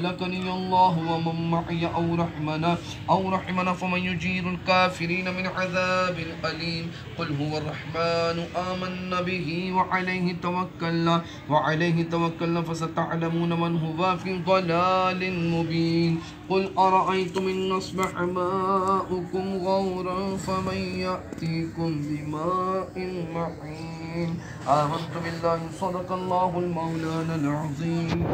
أهلكني الله ومن معي أو رحمنا فمن يجير الكافرين من عذاب أليم قل هو الرحمن آمنا به وعليه توكلنا فستعلمون من هو في ضلال مبين قل أرأيتم إن أصبح ماؤكم غورا فمن يأتيكم بماء معين آمنت بالله صدق الله المولانا العظيم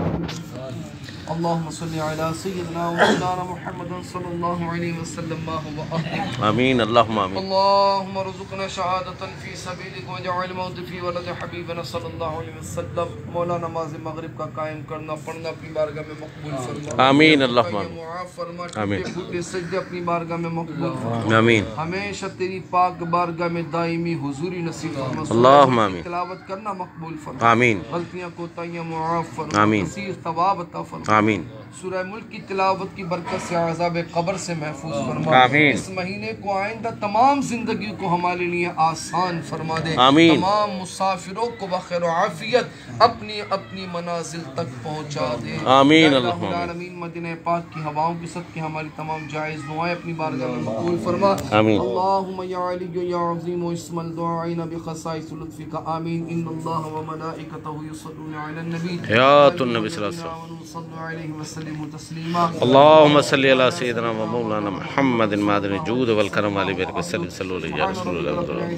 اللهم صل على سيدنا ومولانا محمد صلى الله عليه وسلم ما هو أهل آمين اللهم آمين اللهم ارزقنا شهادة في سبيلك واجعل موت في ولد حبيبنا صلی اللہ علیہ وسلم مولا نماز مغرب کا قائم کرنا پڑھنا اپنی بارگاہ میں مقبول فرما آمین اللہم معاف فرما آمین ٹوٹے سجدے اپنی بارگاہ میں مقبول فرما آمین ہمیشہ تیری پاک بارگاہ میں دائمی حضوری نصیب فرما اللہم آمین تلاوت کرنا مقبول فرما آمین غلطیاں کوتاہیاں معاف فرما آمین کثیر ثواب عطا فرما آمین سورہ ملک کی تلاوت کی برکت سے عذاب قبر سے محفوظ فرما آمین اس مہینے کو آئندہ تمام زندگی کو ہمارے لیے آسان فرما دے آمین تمام مسافروں کو بخیر و عافیت اپنی اپنی منازل تک پہنچا دے آمین اللہم العالمین مدینہ پاک کی ہواؤں کی صدقے ہماری تمام جائز دعائیں اپنی بارگاہ میں مقبول فرما آمین اللہم یا علی یا عظیم اسم الدعائین بخصائص لطفک آمین ان اللہ و ملائکتہ یصلون علی النبی حیات النبی صلی اللہ علیہ وسلم صلی علیہ وسلم تسلیما اللہم صلی علی سیدنا و مولانا محمد معدن الجود والکرم علی برکت صلی اللہ علیہ رسول اللہ اکرم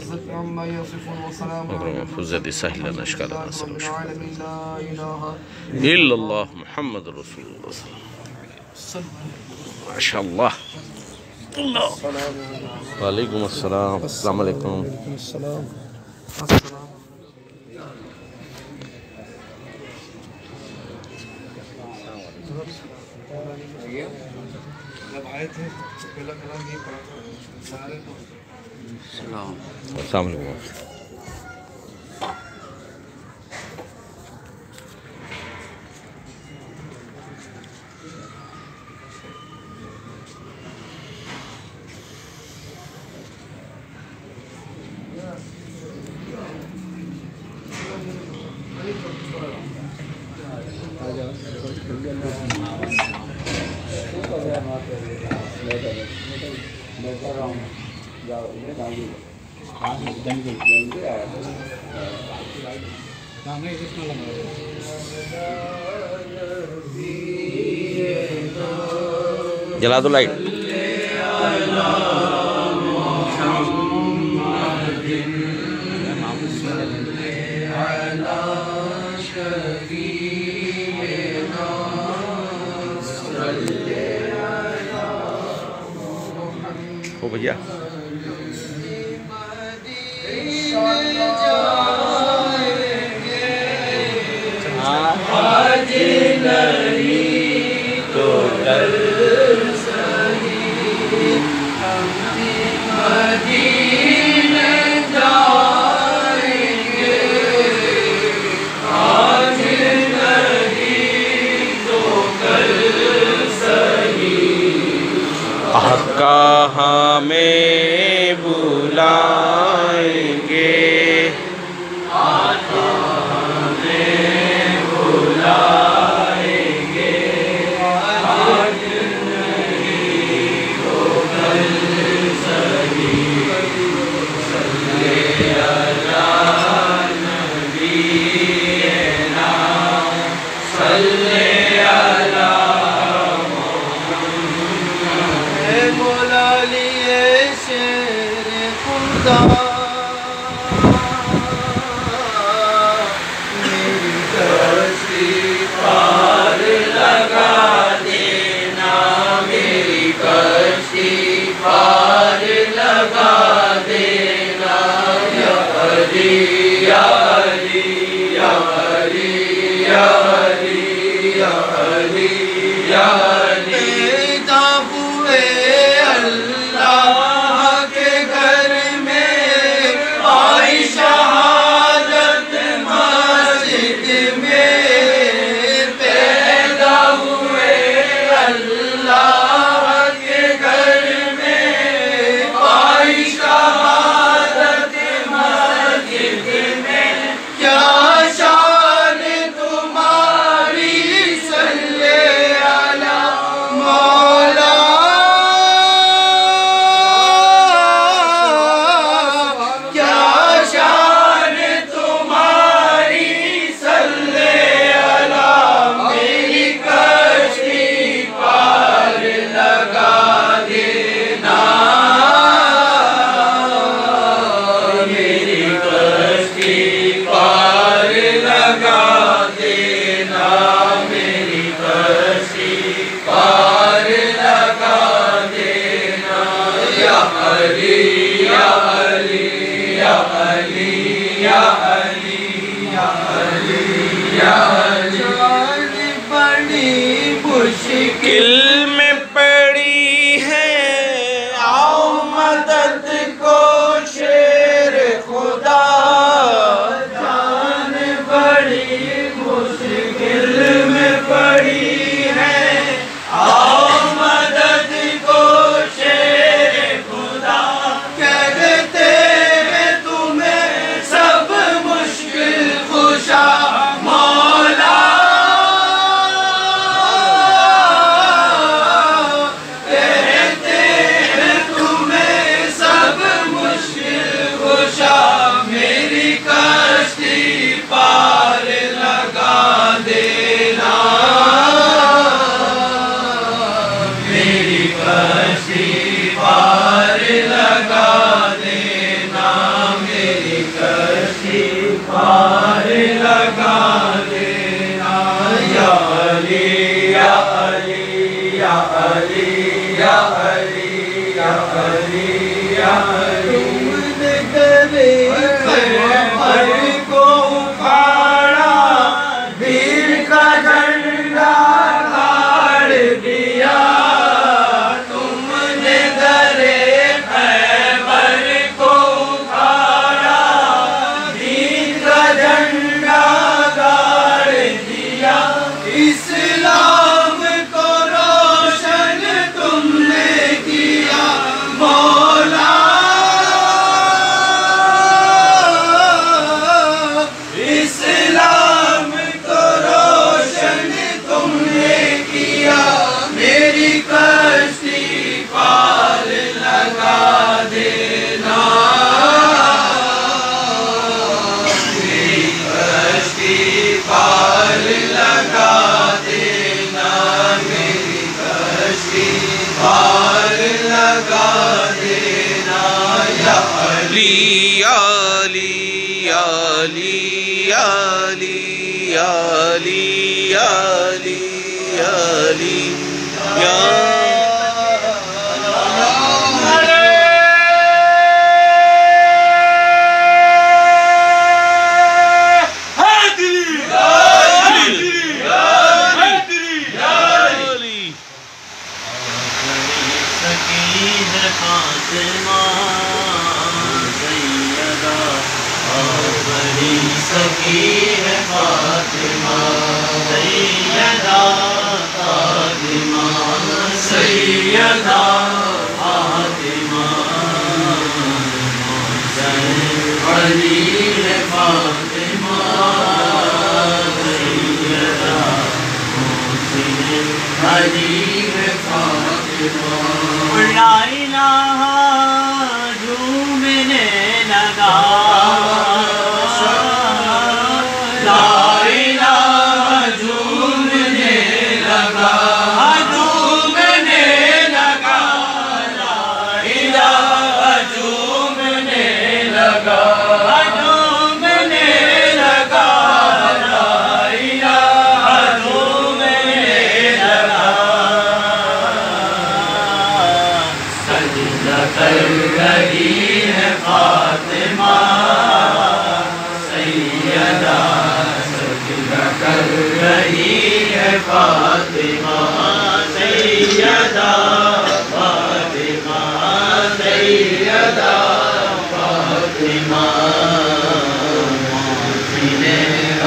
فزد سہل نشکر ناصر الا اللہ محمد رسول اللہ صلی اللہ ماشاءاللہ وعلیکم السلام السلام علیکم جب آئے تھے پہلا کلام یہ پڑھا تھا سارے کو السلام علیکم جلا دو لائٹ او بھیا آج نہیں تو کل سہی ہم بھی مدینے جائیں گے آج نہیں تو کل سہی آقا ہمیں بلائیں گے آقا ہمیں بلائیں گے آج نہیں تو کل سہی صلی علی نبینا صلی علی مولا لیے شیر خدا میری کشتی پار لگا دینا میری کشتی پار لگا دینا یا علی یا علی یا علی یا علی یا علی یا علی تابوئے اللہ کے گھر میں آئی شہادت مسجد میں پیدا ہوئے اللہ کے گھر میں آئی شہادت مسجد میں کیا شان تمہاری صلی مشکل میں پڑی ہے، آؤ مدد کو شیر خدا، جان بڑی مشکل میں پڑی ہے، آؤ مدد کو شیر خدا، کہتے ہیں تمہیں سب مشکل کشا مولا، کہتے ہیں تمہیں سب مشکل کشا، میری کشتی پار لگا دینا، میری کشتی پار لگا دینا، میری کشتی پار لگا دینا، یا علی یا علی یا علی یا علی یا علی یا علی، تم نے کبھی خیبر کو اکھاڑا، دین کا جھنڈا گاڑ دیا، تم نے درے خیبر کو اکھاڑا، دین کا جھنڈا گاڑ دیا، اسلام کو روشن تم نے کیا مولا، اسلام کو روشن تم نے کیا، میری کشتی پار لگا دینا، میری کشتی پار لگا دینا، میری کشتی پار لگا دینا، یا علی علی علی علی علی علی علی یا سکین فاطمہ سیدہ فاطمہ سیدہ فاطمہ علی فاطمہ سیدہ علی فاطمہ، لا الہ جھومنے لگا، فاطمہ سیدہ فاطمہ سیدہ فاطمہ، محسن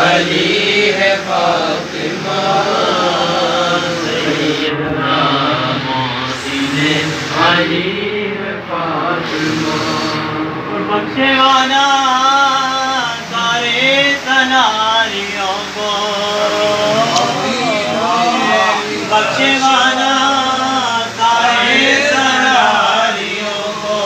علی ہے فاطمہ سیدہ، محسن علی ہے فاطمہ، اور بخشے والا سارے سناریوں کو، بخشے والا سارے سناریوں کو،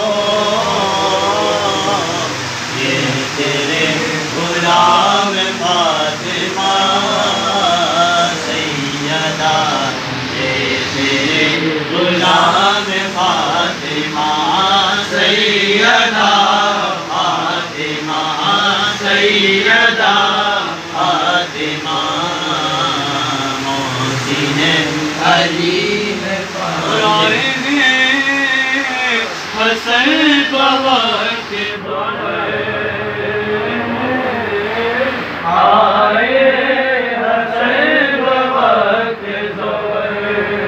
یہ تیرے غلام فاطمہ سیدہ، یہ تیرے غلام فاطمہ سیدہ، فاطمہ سیدہ فاطمہ، محسن علی فاطمہ، حسن بابا کے بڑے آئے، حسن بابا کے زور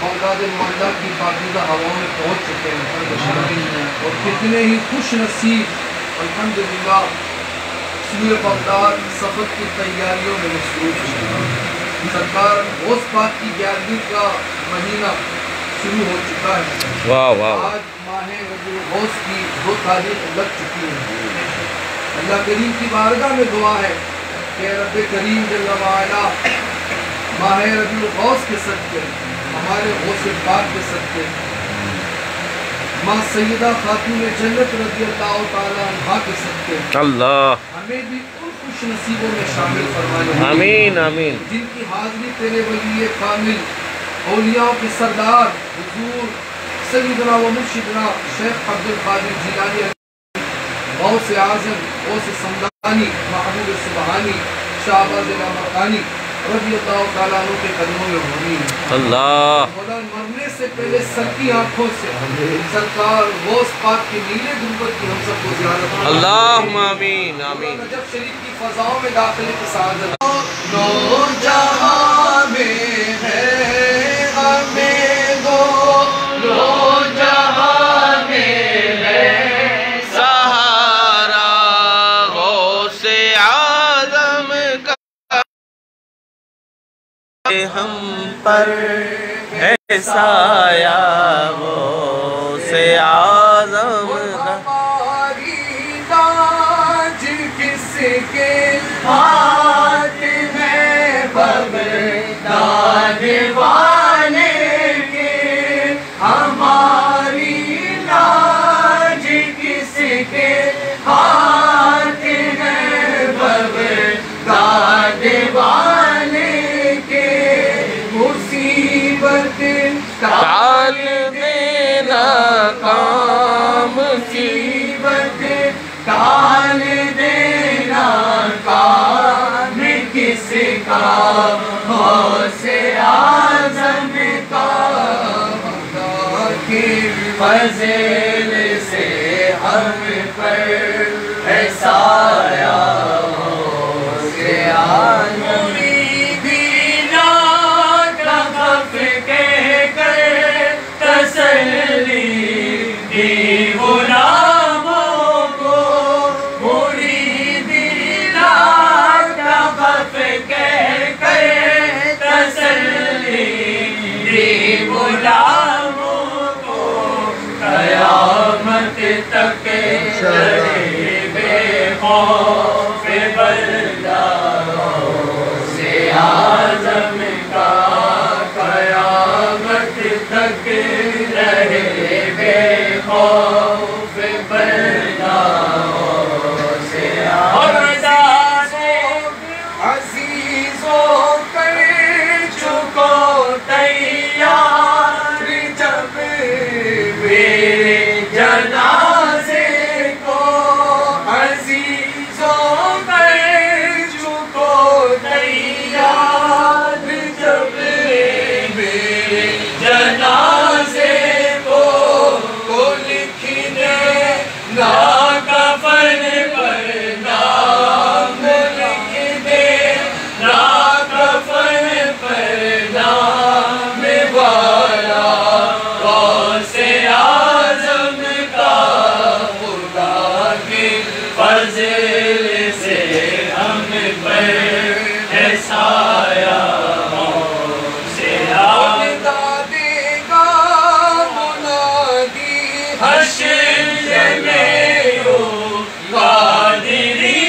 بغداد معلیٰ کی پاکیزہ ہواؤں میں پہنچ چکے ہیں اور کتنے ہی خوش نصیب الحمدللہ سوئے بغداد سفر کی تیاریوں میں مصروف ہیں۔ سرکار غوث پاک کی 11ویں کا مہینہ شروع ہو چکا ہے۔ واہ واہ، آج ماہ ربیع الغوث کی 2 تاریخ لگ چکی ہے۔ اللہ کریم کی بارگاہ میں دعا ہے کہ رب کریم جل وعلا ماہ ربیع الغوث کے صدقے، ہمارے غوث پاک کے صدقے، ماں سیدہ خاتون جنت رضی اللہ تعالیٰ عنہا کے صدقے اللہ ہمیں بھی ان خوش نصیبوں میں شامل فرمائے، آمین آمین۔ جن کی حاضری تیرے ولی کامل اولیاء کے سردار حضور سیدنا و مرشدنا شیخ عبد القادر جیلانی، غوث اعظم، غوث سمدانی، محبوب سبحانی، شہباز لامکانی رضی اللہ تعالیٰ عنہ کے قدموں میں ہونی ہے۔ اللہ مولا مرنے سے پہلے سر کی آنکھوں سے سرکار غوث پاک کی نیلے گنبد کی ہم سب کو زیارت فرما۔ اللہم آمین آمین۔ نجف شریف کی فضاؤں میں داخلے کی سعادت نور جہاں میں ہے ہمیں دو، نور جہاں میں ہے سہارا غوث اعظم کا ہم پر ہے سایہ غوث اعظم کا۔ ہماری تاج کس کے ہاتھ میں بغداد والے کے، ہماری تاج کس کے ہاتھ میں بغداد والے کے، مصیبت ٹال دینا کام کی، مصیبت ٹال دینا کام کس کا، غوث اعظم کا، خدا کی فضل سے ہم پر ہے سایہ غوث اعظم۔ مریدینا کا خف کہہ کر تسلی دی غلاموں کو، مریدینا کا خف کہہ کر تسلی دی غلاموں کو، قیامت تک رہے بے خوف بلدہ غوث اعظم کا، قیامت تک رہے بے خوف بلدہ غوث اعظم۔ عزیزوں کر چکو تیار جب میرے جنازے کو، عزیزوں کر چکو تیار جب میرے جنازے کو لکھنے نا کفن پر نام لکھ دے، نا کفن پر نام والا غوث اعظم کا، خدا کے فضل سے ہم پر ہے سایہ غوث اعظم۔ دے گا منادی حشر میں یوں قادریوں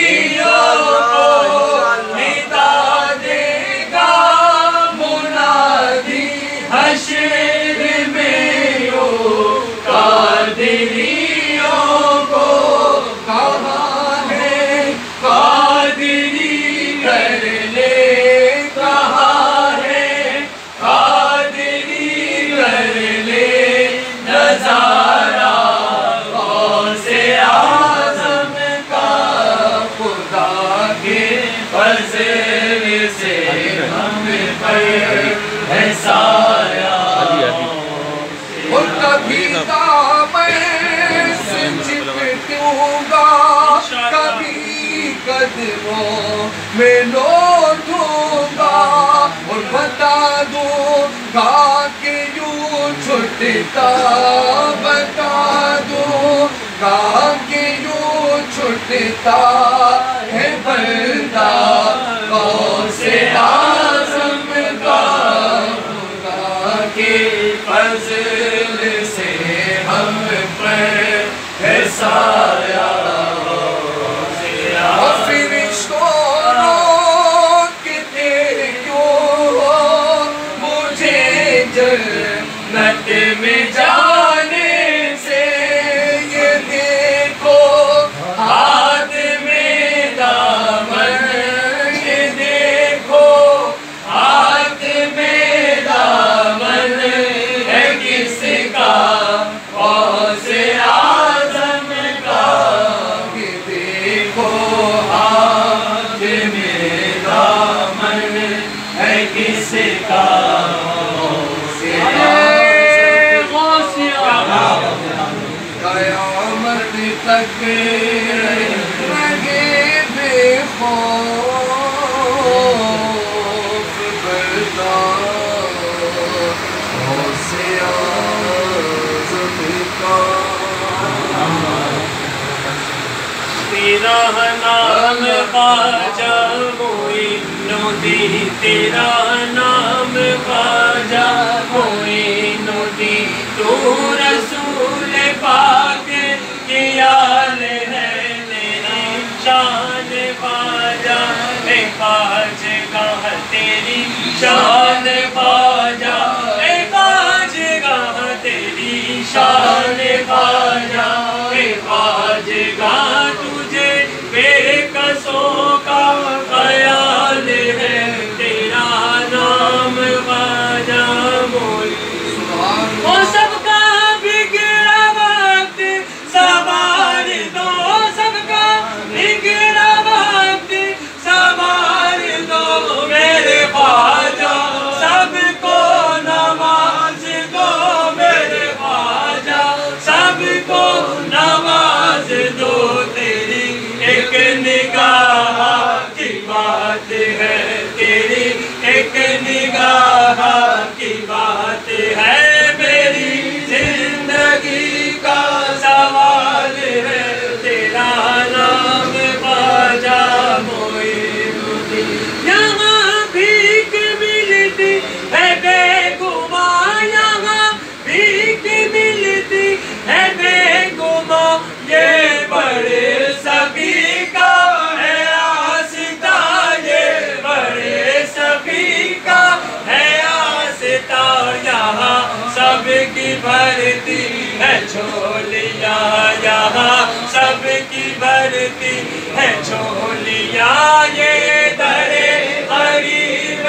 کو، ندا دے گا منادی حشر میں یوں قادریوں کو، کہاں ہے قادری کر لے، کہاں ہے قادری کر لے نظارہ غوث اعظم کا، خدا کے فضل سے ہم پر ہے سایہ۔ اور کبھی دامن سے چپٹوں گا، کبھی قدموں میں لوٹوں گا، اور بتا دوں گا کہ یوں چھٹتا بتا دو کہ یوں چھٹتا ہے بندہ غوث اعظم کا خدا کے فضل سے ہم پر ہے سایہ اور فرشتوں روکتے کیوں ہو مجھے جنت میں جانے سے یہ دیکھو ہاتھ میں دامن یہ دیکھو ہاتھ میں دامن ہے کس کا غوث اعظم کا یہ دیکھو ہاتھ میں دامن ہے کس کا قیامت تک رہے بے خوف بردار غوث اعظم کا تیرا نام خواجہ معین الدین تیرا نام خواجہ معین الدین تو رسول پاک کی آل ہے تیری شان خواجہ اے خواج گاہ تیری شان خواجہ اے خواج گاہ تیری شان خواجہ اے خواج گاہ تجھے بے کسوں کا خیال ہے تیرا نام خواجہ معین وہ سب کا بگڑا وقت سوار دو سب کا بگڑا وقت سوار دو میرے خواجہ سب کو نواز دو میرے خواجہ سب کو نواز دو تیری ایک نگاہ کی بات ہے تیری ایک نگاہ کی بات ہے میری زندگی کا سوال ہے تیرا نام خواجہ معین الدین یہاں بھیک ملتی ہے بے گماں یہاں بھیک ملتی ہے بے گماں یہ بڑے سخی کا ہے آستہ یہ بڑے سخی کا ہے آستہ یہاں سب کی بھرتی ہے جھولیاں یہاں سب کی بھرتی ہے جھولیاں یہ درے غریب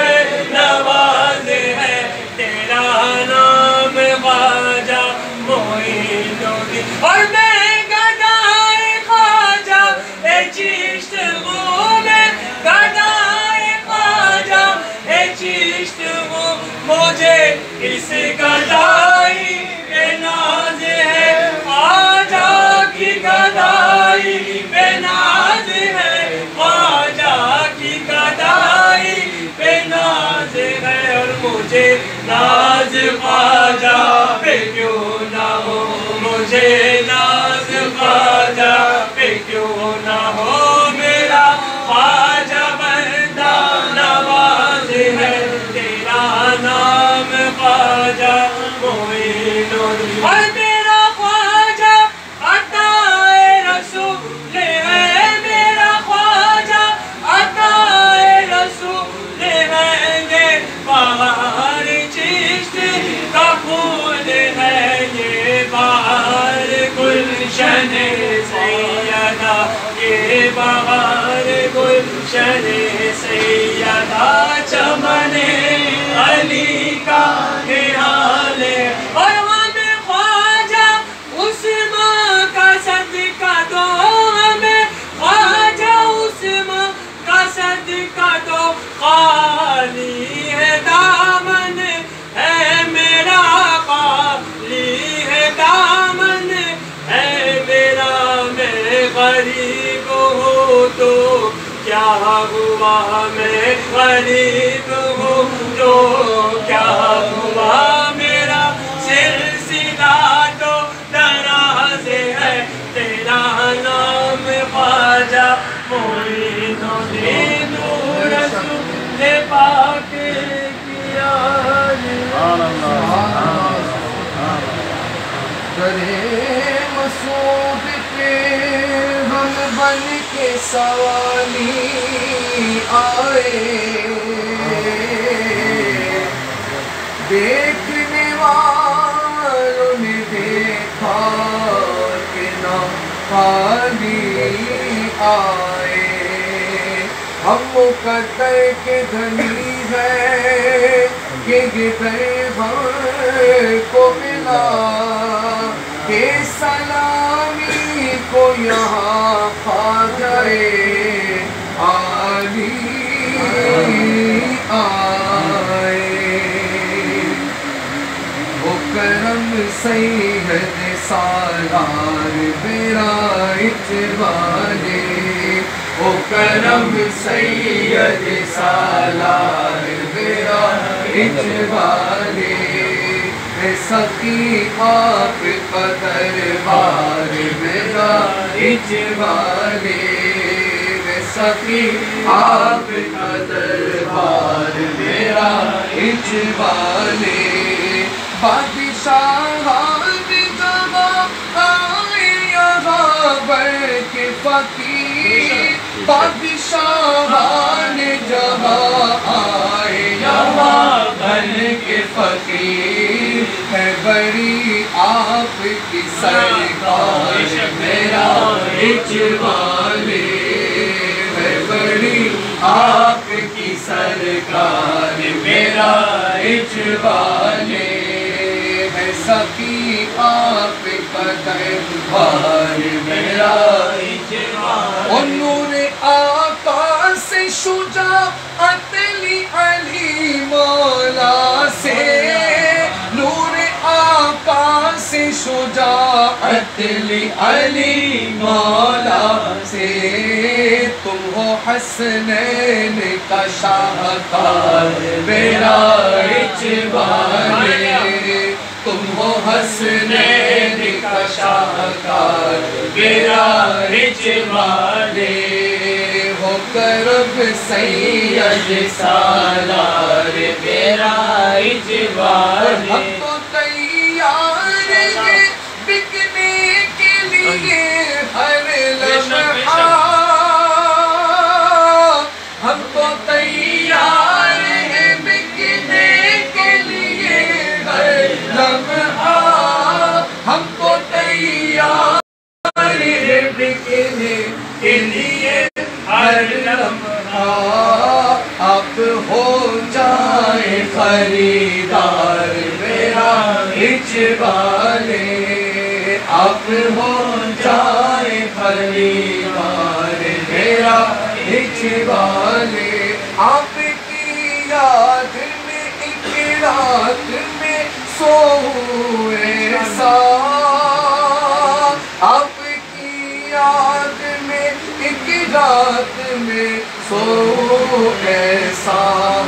نواز ہے تیرا نام خواجہ معین الدین اور میں گدائے خواجہ اے چشت ہوں میں گدائے خواجہ اے چشت ہوں مجھے اس گدائی پہ ناز ہے خواجہ کی گدائی پہ ناز ہے خواجہ کی گدائی پہ ناز ہے اور مجھے ناز خواجہ پہ کیوں نہ ہو مجھے ناز خواجہ پہ کیوں نہ ہو میرا خواجہ بندہ نواز ہے تیرا نام خواجہ معین الدین اور میرا خواجہ عطائے رسول ہے میرا خواجہ عطائے رسول ہے یہ بہار چشت کا پھول ہے یہ بہار گلشن سیدہ یہ بہار گلشن سیدہ چمن علی کا نہال اور ہمیں خواجہ عثمان کا صدقہ دو ہمیں خواجہ عثمان کا صدقہ دو خالی ہے دامن ہے میرا خالی ہے دامن ہے میرا میں غریب ہوں تو کیا ہوا میں غریب ہوں تو کیا ہوا میرا سر درے مسعود پہ ہم بن کے سوالی آئے، دیکھنے والوں نے دیکھا کہ نہ خالی آئے، ہم مقدر کے دھنی ہے کہ یہ ہر کو ملا، کہ سلامی کو یہاں پا جائے عالی آئے، وہ کرم سید سالار برائت والے، وہ کرم سید سالار برائت والے، سخی آپ کا دربار برائت والے، سخی آپ کا دربار برائت والے، بادشاہان جہاں آئے یہاں بڑھ کے فقیر، بادشاہان جہاں آئے یہاں بڑھ کے فقیر، ہے بڑی آپ کی سرکار معراج والے، ہے بڑی آپ کی سرکار معراج والے، ہے سخی آپ کا دربار معراج والے، اور نور آقا سے شجاعت لی علی مولا سے، نور آقا سے شجاعت لی علی مولا سے، تم ہو حسنین کا شاہکار معراج والے، تم ہو حسنین کا شاہکار معراج والے، ہو کرم سید سالار معراج والے، ہم تو تیار ہیں بکنے کے لیے ہر لمحہ، ہم تو تیار ہیں بکنے کے لیے ہر لمحہ، ہم تو تیار ہیں بکنے کے لیے ہر لمحہ، آپ ہو جائے خریدار معراج والے، آپ ہو جائے خریدار معراج والے، آپ کی یاد میں ایک رات میں سوئے سا، آپ کی یاد میں ایک رات میں سو ایسا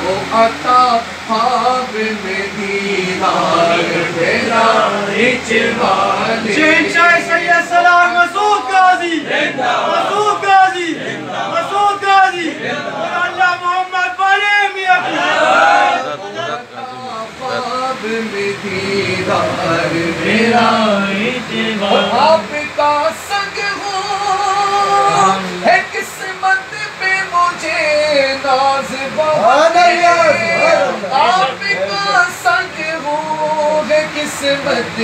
ہو عطا خواب میں دیدار معراج والے، شہنشاہ سید سلام مسعود غازی، مسعود غازی، مسعود غازی، اور اللہ محمد والے میاں خواب میں دیدار معراج والے، آپ کا سنگ ہو ہے قسمت پہ مجھے ناز بہت ہے، آپ کا سنگ ہو ہے قسمت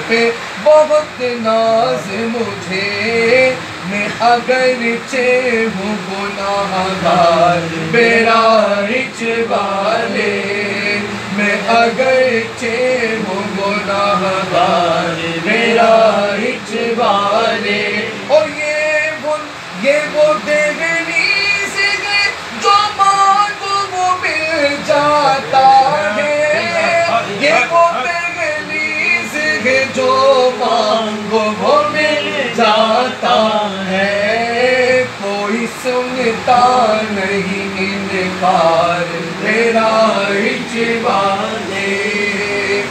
پہ بہت ناز مجھے، میں اگرچہ ہوں گناہگار معراج والے، میں اگرچہ ہوں گناہگار معراج والے، اور یہ وہ دہلیز ہے جو مانگو وہ مل جاتا ہے، یہ وہ دہلیز ہے جو مانگو وہ مل جاتا ہے، کوئی سنتا نہیں انکار معراج والے،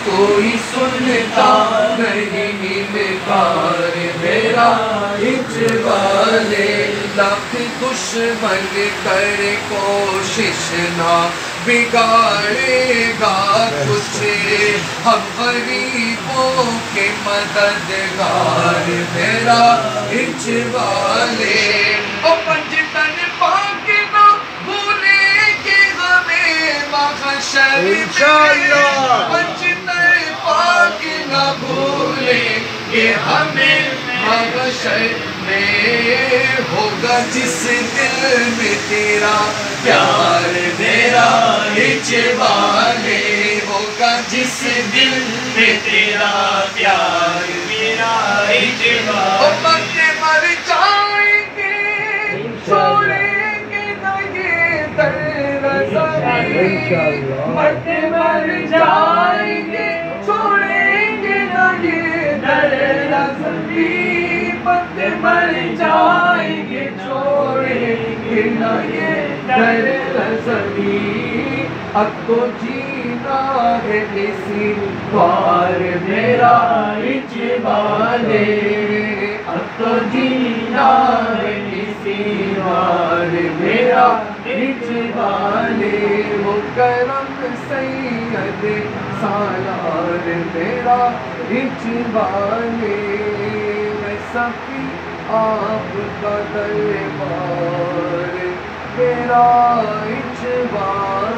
کوئی سنتا نہیں انکار معراج والے، لاکھ دشمن کر کوشش نہ بگاڑے گا کچھ ہم غریبوں کے مددگار میرا اجوالے او پنجتن پاک نہ بھولیں گے ہمیں محشر میں پنجتن پاک نہ بھولیں گے ہمیں محشر میں ہوگا جس دل میں تیرا پیار میرا اجوالے ہوگا جس دل میں تیرا پیار میرا اجوالے امت مر جائیں گے چھوڑیں گے نہ یہ در زمین امت مر جائیں گے چھوڑیں گے نہ یہ در زمین امت مر جائیں گے چھوڑیں گے نہ یہ در زمین اب تو جینا ہے اسی بار میرا اجوالے اب تو جینا ہے اسی بار میرا اجوالے وہ کرم سید سالار میرا اجوالے میں سفی آپ کا دربار میرا اجوالے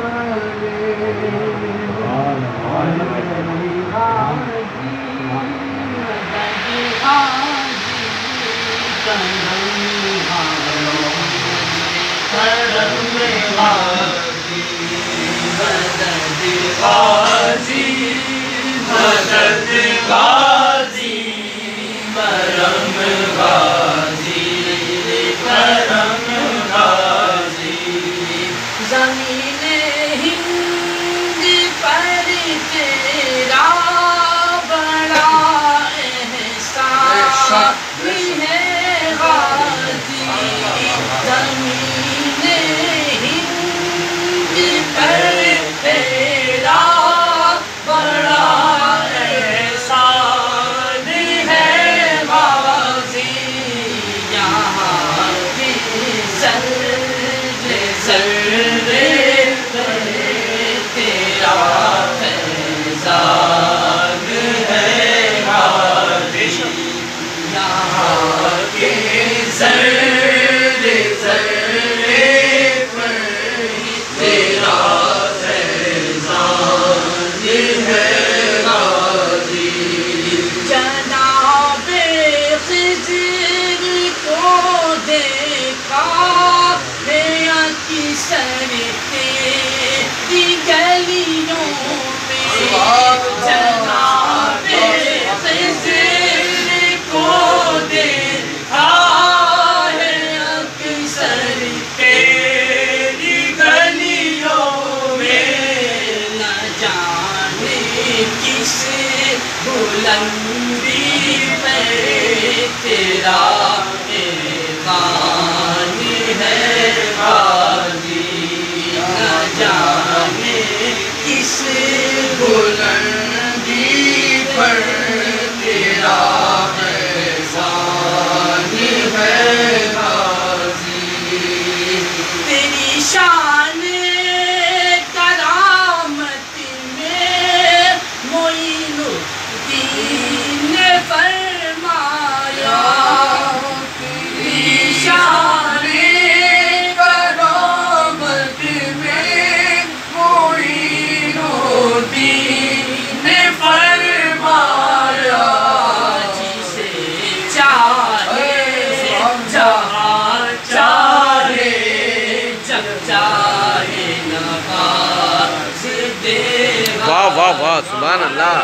واہ سبحان اللہ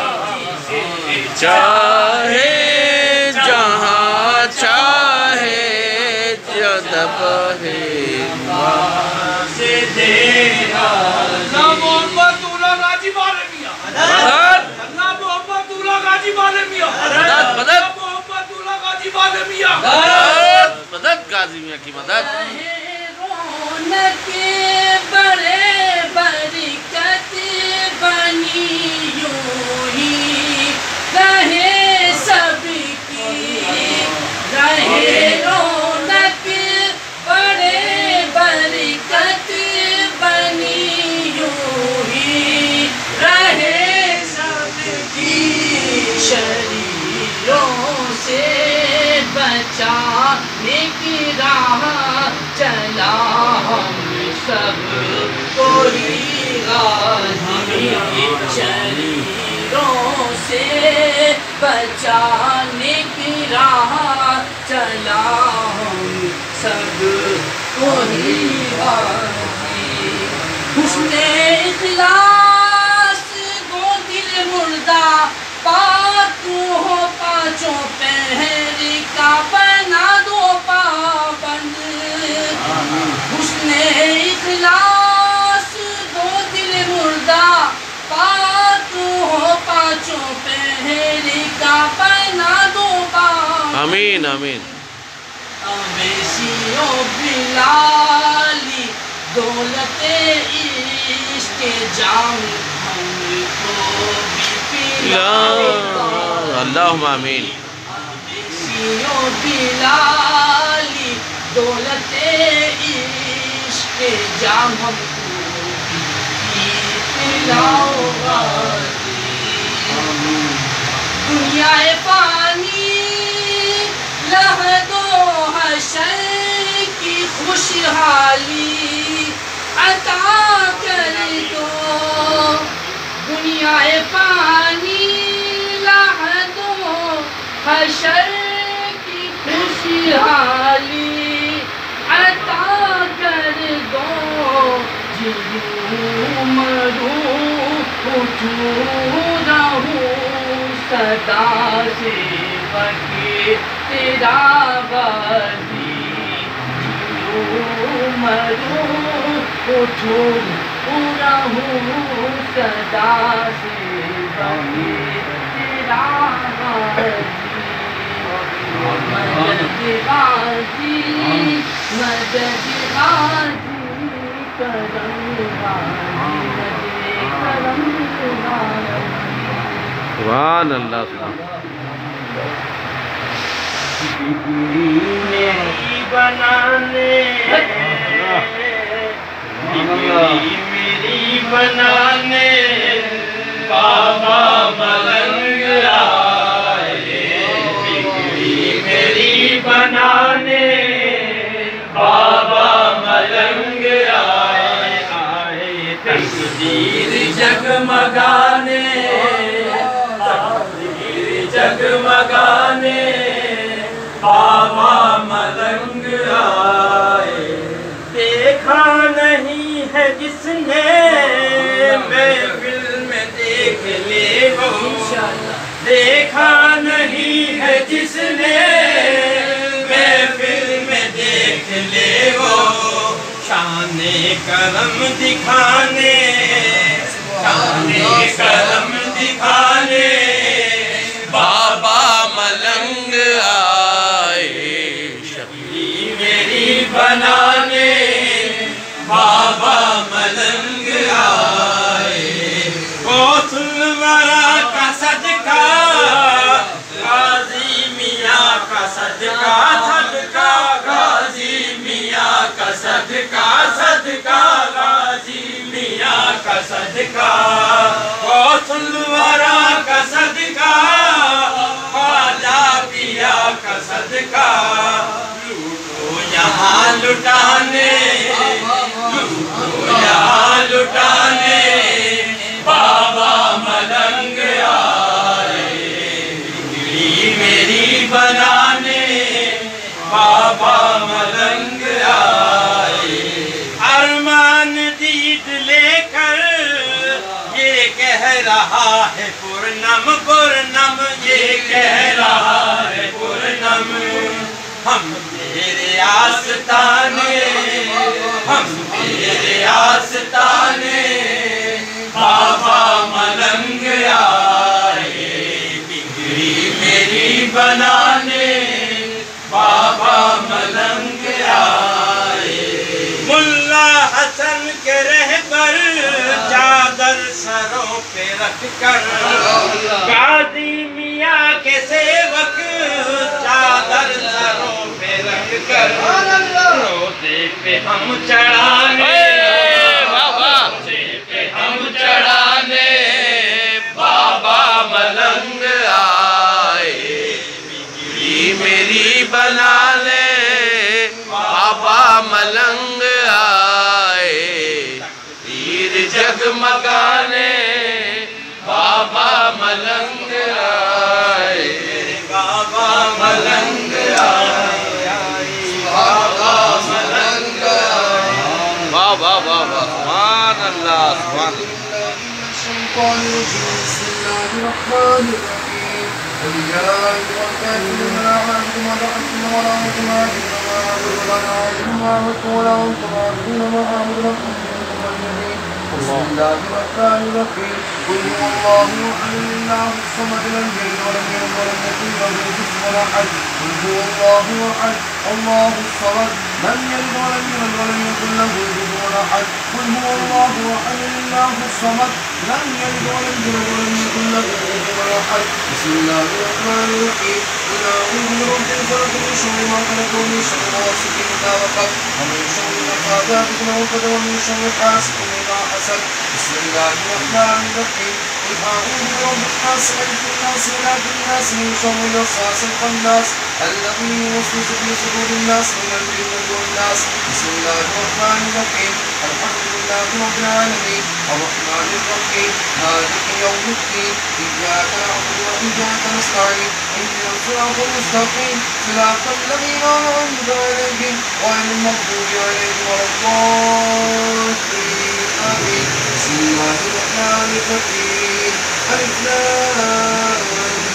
چاہے جہاں چاہے جدب ہے سے دینا اللہ محمد اللہ غازی بالمیہ اللہ محمد اللہ غازی بالمیہ مدد اللہ محمد اللہ غازی بالمیہ مدد غازی میاں کی مدد رونق بڑے برکت بنی یوں ہی رہے سب کی رہے رونق بڑے برکت بنی یوں سے بچانے کی راہ چلا ہم سب کوئی غازی شریروں سے بچانے کی راہ چلا ہم سب کوئی غازی حسن اخلاص گو دل مردہ پاک ہو پانچوں پہر کا بنا دو پابند حسن اخلاص گو دل مردہ پاک ہو پانچوں پہر کا بنا دو پابند آمین آمین اویسیوں بلالی دولت عشق جام ہم کو بھی اللہم آمین اویسیوں بلالی دولت عشق جام ہم کو بھی پلاؤ غازی دنیا فانی لحد و حشر کی خوشحالی عطا کر دو دنیا فانی لحد و حشر کی خوشحالی عطا کر دو جیوں مروں اٹھوں رہوں صدا سے وکی تیرا غازی جیوں مروں اٹھوں رہوں صدا سے وکی تیرا غازی مدد غازی مدد غازی کرم غازی کرم غازی سبحان اللہ سبحان میری بنانے میری بنانے بابا ملنگ آئے بگڑی میری بنانے بابا ملنگ آئے آئے تقدیر جگمگانے جگمگانے بابا ملنگ آئے دیکھا نہیں ہے جس نے محفل میں دیکھ لے وہ دیکھا نہیں ہے جس نے محفل میں دیکھ لے وہ شان کرم دکھانے شان کرم دکھانے بابا ملنگ آئے شبی میری بنانے بابا ملنگ آئے غوث الورا کا صدقہ غازی میاں کا صدقہ صدقہ غازی میاں کا صدقہ صدقہ غازی میاں کا صدقہ غوث الورا کا صدقہ خواجہ پیا کا صدقہ لوٹو یہاں لٹانے لوٹو یہاں لٹانے بابا ملنگ آئے بگڑی میری بنانے بابا ملنگ آئے ارمان دید لے کر یہ کہہ رہا ہے پورنم پورنم یہ کہہ رہا ہے پورنم ہم تیرے آستانے ہم تیرے آستانے بابا ملنگ آئے بگڑی میری بنانے بابا ملنگ آئے ملا حسن کے رہبر چادر سروں پہ رکھ کر قاضی میاں کے سیوک چادر سروں پہ رکھ کر روزے پہ ہم چڑھانے روزے پہ ہم چڑھانے بابا ملنگ آئے بابا ملنگ آئے تیر جگمگانے بابا ملنگ آئے بابا ملنگ آئے بابا ملنگ آئے واہ واہ واہ واہ سبحان اللہ سبحان اللہ الشيطان الرجيم بسم الله الرحمن الرحيم قل يا أيها الكافرون لا أعبد ما تعبدون ولا أنتم عابدون ما أعبد ولا أنا عابد ما عبدتم ولا أنتم عابدون ما أعبد لكم دينكم ولي دين بسم الله الرحمن الرحيم قل هو الله أحد الله الصمد لم يلد ولم يولد ولم يكن له كفوا أحد قل هو الله أحد الله الصمد لم يلد ولم يولد ولم يكن له كفوا أحد قل هو الله أحد الله الصمد لم يلد ولم يولد ولم يكن له كفوا أحد بسم الله الرحمن الرحيم قل أعوذ برب الفلق من شر ما خلق ومن شر غاسق إذا وقب ومن شر النفاثات في العقد ومن شر حاسد إذا حسد بسم الله الرحمن الرحيم قل أعوذ برب الناس ملك الناس إله الناس من شر الوسواس الخناس الذي يوسوس في صدور الناس من الجن والناس بسم الله الرحمن الرحيم الحمد لله رب العالمين الرحمن الرحيم مالك يوم الدين إياك نعبد وإياك نستعين اهدنا الصراط المستقيم صراط الذين أنعمت عليهم غير المغضوب عليهم ولا الضالين آمين بسم الله الرحمن الرحيم ألف لام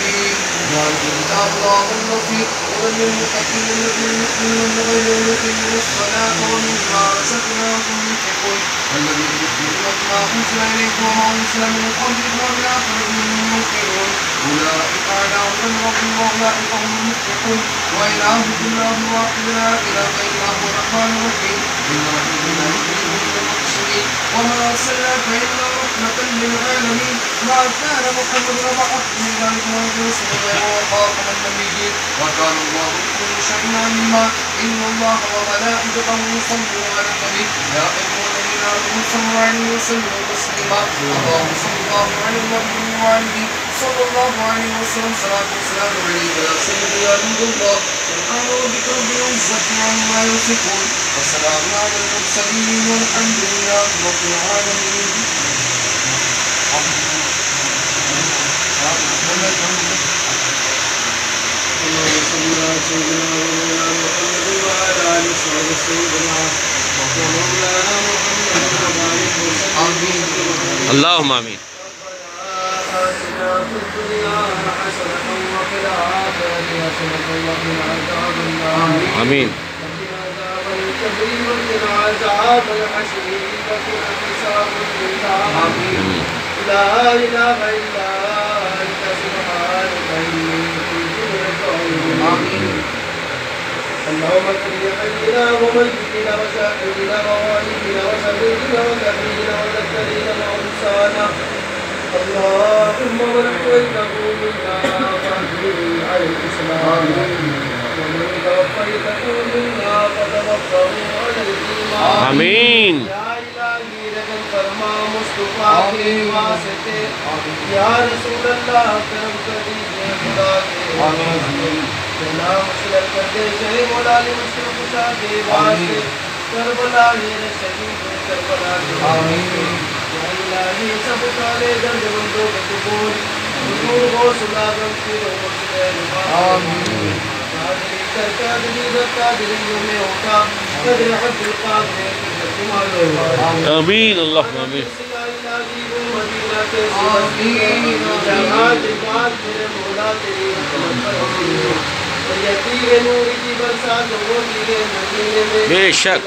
ميم ذلك كتاب الله الرفيق هدى للمتقين الذين يؤمنون غير المقيمين الصلاة ومما رزقناهم ينفقون والذين يؤمنون بما أنزل إليكم وما أنزل من قبلكم وبالآخرة هم يوقنون أولئك على هدى من ربهم وأولئك هم المفلحون وإلهكم إله واحد لا إله إلا هو الرحمن الرحيم إن رحمتنا يؤمنون بالمحسنين وما أرسلناك إلا رحمة للعالمين ما كان محمد أبا أحد من ذلك ورسول الله وخاتم النبيين وكان الله بكل شيء عليما إن الله وملائكته يصلون على النبي يا أيها الذين آمنوا صلوا عليه وسلموا تسليما اللهم صل الله على النبي وعليه صلى الله عليه وسلم صلاة والسلام عليه يا سيدي يا نور الله سبحان ربك رب العزة عما يصفون وسلام على المرسلين والحمد لله رب العالمين. اللهم آمین. آمین. لا إله إلا أنت سبحانك إني كنت من الظالمين. اللهم اغفر لحينا وميتنا وشاهدنا ووالدنا وشهيدنا وكبيرنا وذكرنا وانسانا. اللهم من احييته منا فاحيه على الاسلام ومن توفيته منا فتوفه على الايمان. آمین. فرما مصطفیٰ کے واسطے یا رسول اللہ کرم کر دیجئے خدا کے سلام مسلم کرتے شہی مولا علی مسلم خدا کے واسطے کربلا لیر شہید کربلا کے واسطے یا الہی سب کالے درد بندوں کے قبول حضور کو صدا غم کی روح سے آمین. قادری کر قادری در قادریوں میں ہوتا قدر حد القادر آمین. اللہم آمین. بے شک.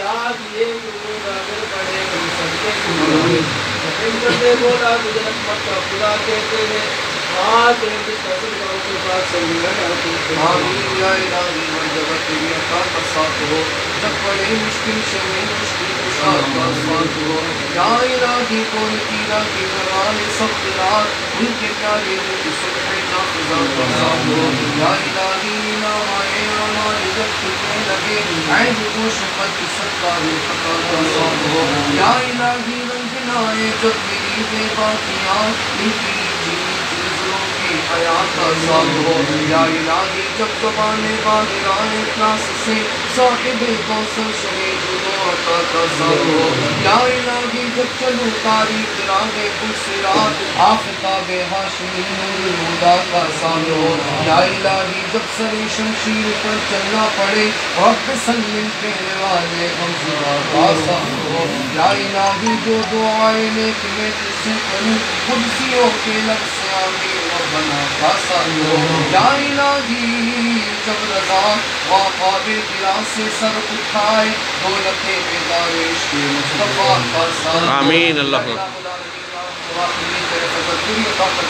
یا الہی کون کیلا کی کروانے سب دلات ان کے پیارے کی صلح نافذات بسات ہو. یا الہی نامائے آمال جب کھلنے لگے عید کو شفت کی ستار خطا بسات ہو. یا الہی رنگ نائے جب میری بے باقیات ان کی چیزوں کی کی حیات کا ساتھ ہو یا الہی جب زبان باہر آئے اخلاص سے صاحب کوثر شہید دو عطا کا ساتھ ہو یا الہی جب چلو تاریخ راہ پرسرات آفتاب ہاشمی نور الہدیٰ کا ساتھ ہو یا الہی جب سر شمشیر پر چلنا پڑے رب سلم کہنے والے غمزدہ کا ساتھ ہو یا الہی جو دعائیں نیک میں تجھ سے کروں قدسیوں کے لب سے آمین ربنا کا ساتھ ہو یا الہی جب رضا وعقاب دلا سے سر اٹھائے دولت بیدار عشق مصطفیٰ کا ساتھ ہو آمین اللہم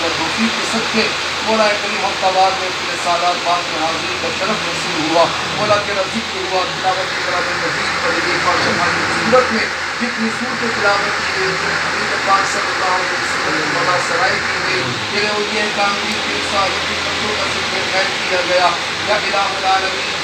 توفیق کے صدقے مولا کریم ہفتہ وار میں پورے سالات بعد میں حاضری کا شرف نصیب ہوا مولا تیرا ذکر ہوا تلاوت کی قرآن مجید پڑھی گئی پاک شمالی صورت میں جتنی صورت تلاوت کی گئی حبیب پاک صلی اللہ علیہ وسلم کی مولا سرائی کی گئی تیرے اولیاء کاملی کے ساتھ بندوں کا ذکر خیر کیا گیا یا الہ العالمین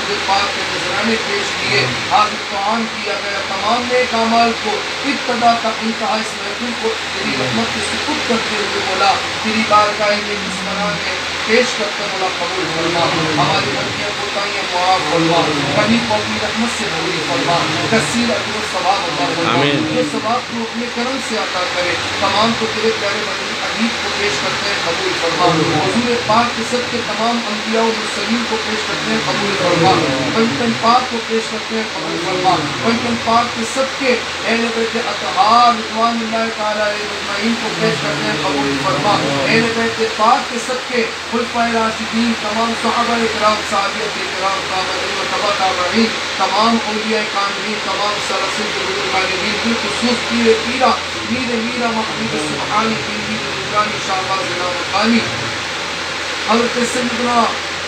درود پاک کے نذرانے پیش کیے حاضر قرآن کیا گیا تمام نیک اعمال کو ابتدا تا انتہا اس محفل کو تیری رحمت کے سپرد کرتے ہوئے مولا تیری بارگاہ میں اس طرح میں پیش کرتے مولا قبول فرما ہماری غلطیاں کوتاہیاں معاف فرما کبھی کو اپنی رحمت سے پوری فرما کثیر اجر و ثواب عطا فرما جو ثواب کو اپنے کرم سے عطا کرے تمام کو تیرے پیارے مدنی حبیب کو پیش کرتے ہیں قبول فرما حضور پاک کے سب کے تمام انبیاء و مرسلین کو پیش کرتے ہیں قبول فرما پنجتن پاک کو پیش کرتے ہیں قبول فرما پنجتن پاک کے سب کے اہل بیت اطہار رضوان اللہ تعالیٰ علیہ مجمعین کو پیش کرتے ہیں قبول فرما اہل بیت پاک کے سب کے خلفائے راشدین تمام صحابہ کرام صحابیت کرام تابعین و تبع تابعین تمام اولیاء کاملین تمام سلسل کے بزرگان بالخصوص پیر پیرا میر میرا محمود سبحانی بندی بزرگانی شاہباز مقامی حضرت سیدنا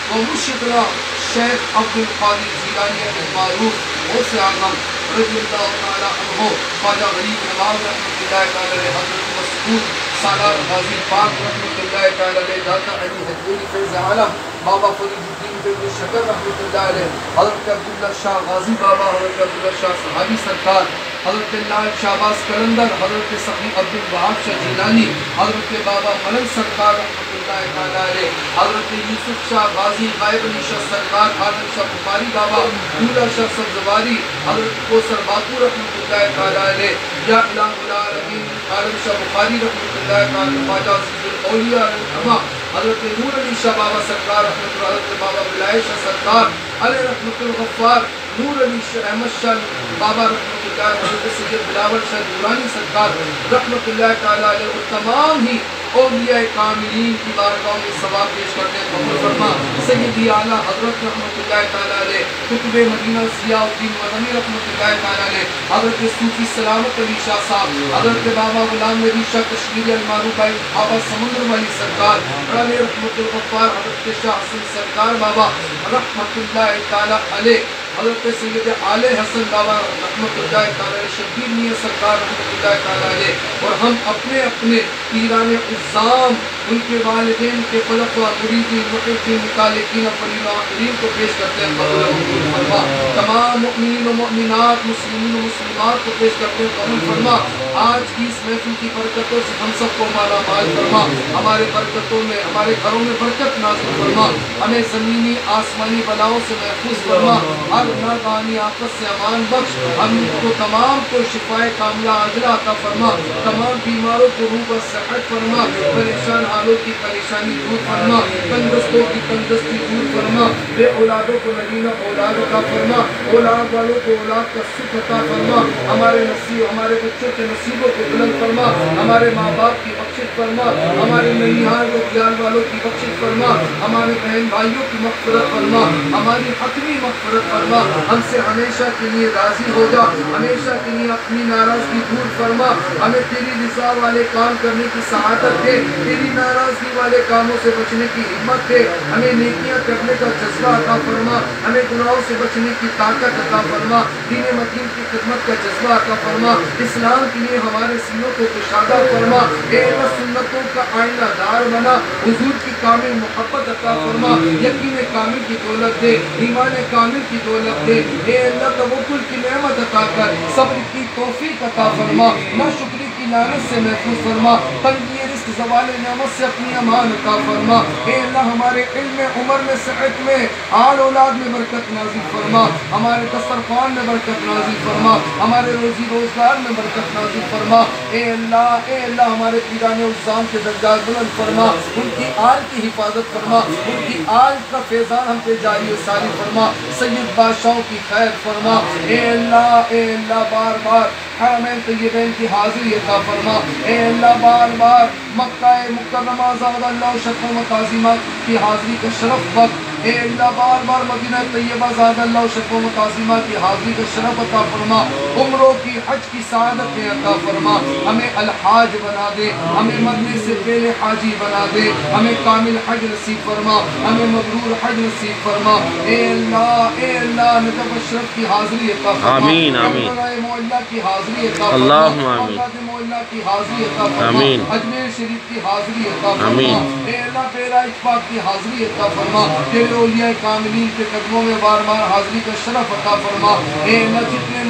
و مرشدنا شیخ عبد القادر جیلانی المعروف غوث اعظم رضی اللہ تعالی عنہ خواجہ غریب نواز رحمۃ اللہ تعالی علیہ حضرت مسعود سالار غازی پاک رحمۃ اللہ تعالی علیہ داتا علی حضوری فیض عالم بابا فرید الدین بن شکر رحمۃ اللہ علیہ حضرت عبداللہ شاہ غازی بابا حضرت عبداللہ شاہ صحابی سرکار حضرت اللہ شہباز قلندر حضرت سخی عبد الوہاب شاہ جیلانی حضرت بابا ملک سرکار رحمۃ اللہ تعالی علیہ حضرت یوسف شاہ غازی غائب علی شاہ سرکار عالم شاہ بخاری بابا دولا شاہ سبزواری حضرت کوثر باقو رحمۃ اللہ تعالی علیہ یا الہ العالمین عالم شاہ بخاری رحمۃ اللہ تعالی خواجہ عزیز الاولیاء العلماء حضرت نور علی شاہ بابا سرکار رحمۃ اللہ حضرت بابا بلائے شاہ سرکار علیہ رحمۃ الغفار نور علی شاہ احمد شاہ بابا رحمۃ اللہ حضرت سید بلاول شاہ دورانی سرکار رحمۃ اللہ تعالی علیہ اور تمام ہی اولیاء کاملین کی بارگاہ میں ثواب پیش کرتے ہیں قبول فرما سیدی اعلیٰ حضرت رحمۃ اللہ تعالی علیہ قطب مدینہ ضیاء الدین مدنی رحمۃ اللہ تعالی علیہ حضرت صوفی سلامت علی شاہ صاحب حضرت بابا غلام نبی شاہ کشمیری المعروف بھائی بابا سمندر والی سرکار علیہ رحمۃ الغفار حضرت شاہ حسن سرکار بابا رحمۃ اللہ تعالی علیہ حضرت سید آل حسن بابا رحمۃ اللہ تعالی علیہ شبیر میاں سرکار رحمۃ اللہ تعالی علیہ اور ہم اپنے اپنے پیران عظام ان کے والدین کے خلق و مریدین محبین متعلقین فرین و آخرین کو پیش کرتے ہیں قبول فرما تمام مؤمنین و مؤمنات مسلمین و مسلمات کو پیش کرتے ہیں قبول فرما آج کی اس محفل کی برکتوں سے ہم سب کو مالا مال فرما ہمارے برکتوں میں ہمارے گھروں میں برکت نازل فرما ہمیں زمینی آسمانی بلاؤں سے محفوظ فرما ہر ناگہانی آفت سے امان بخش ہم کو تمام کو شفائے کاملہ عاجلہ عطا فرما تمام بیماروں کو روح و صحت فرما پریشان حالوں کی پریشانی دور فرما تندرستوں کی تندرستی دور فرما بے اولادوں کو نگینہ اولاد عطا فرما اولاد والوں کو اولاد کا سکھ عطا فرما ہمارے نصیب ہمارے بچوں کے نصیبوں کو بلند فرما ہمارے ماں باپ کی بخشش فرما ہمارے ننیحال و دیال والوں کی بخشش فرما ہمارے بہن بھائیوں کی مغفرت فرما ہماری حتمی مغفرت فرما ہم سے ہمیشہ کے لیے راضی ہو جا ہمیشہ کے لیے اپنی ناراضگی دور فرما ہمیں تیری رضا والے کام کرنے کی سعادت دے تیری ناراضگی والے کاموں سے بچنے کی ہمت دے ہمیں نیکیاں کرنے کا جذبہ عطا فرما ہمیں گناہوں سے بچنے کی طاقت عطا فرما دین متین کی خدمت کا جذبہ عطا فرما اسلام کے لیے ہمارے سینوں کو کشادہ فرما اے اللہ سنتوں کا آئینہ دار بنا حضور کی کامل محبت عطا فرما یقین کامل کی دولت دے ایمان کامل کی دولت دے اے اللہ توکل کی نعمت عطا کر صبر کی توفیق عطا فرما ناشکری کی لعنت سے محفوظ فرما تنگی رزق اس زوال نعمت سے اپنی امان عطا فرما اے اللہ ہمارے علم میں عمر میں صحت میں آل اولاد میں برکت نازل فرما ہمارے دسترخوان میں برکت نازل فرما ہمارے روزی روزگار میں برکت نازل فرما اے اللہ ہمارے پیران عظام کے درجات بلند فرما ان کی آل کی حفاظت فرما ان کی آل کا فیضان ہم پہ جاری و ساری فرما سید بادشاہوں کی خیر فرما اے اللہ بار بار حرمین طیبین کی حاضری عطا فرما اے اللہ بار بار مکہ مکرمہ زاد اللہ شرف و تعظیمات کی حاضری کا شرف وقت اے اللہ بار بار مدینہ طیبہ زاد اللہ شرف و تعظیمات کی حاضری کا شرف عطا فرما عمروں کی حج کی سعادت عطا فرما ہمیں الحاج بنا دے ہمیں مرنے سے پہلے حاجی بنا دے ہمیں کامل حج نصیب فرما ہمیں مبرور حج نصیب فرما اے اللہ نجف اشرف کی حاضری عطا فرما آمین آمین مولا کی حاضری عطا فرما اللہم آمین مولا کی حاضری عطا فرما آمین اجمیر شریف کی حاضری عطا فرما آمین اے اللہ پیراج پاک کی حاضری عطا فرما تیرے اولیاء کاملین کے قدموں میں بار بار حاضری کا شرف عطا فرما اے اللہ جتنے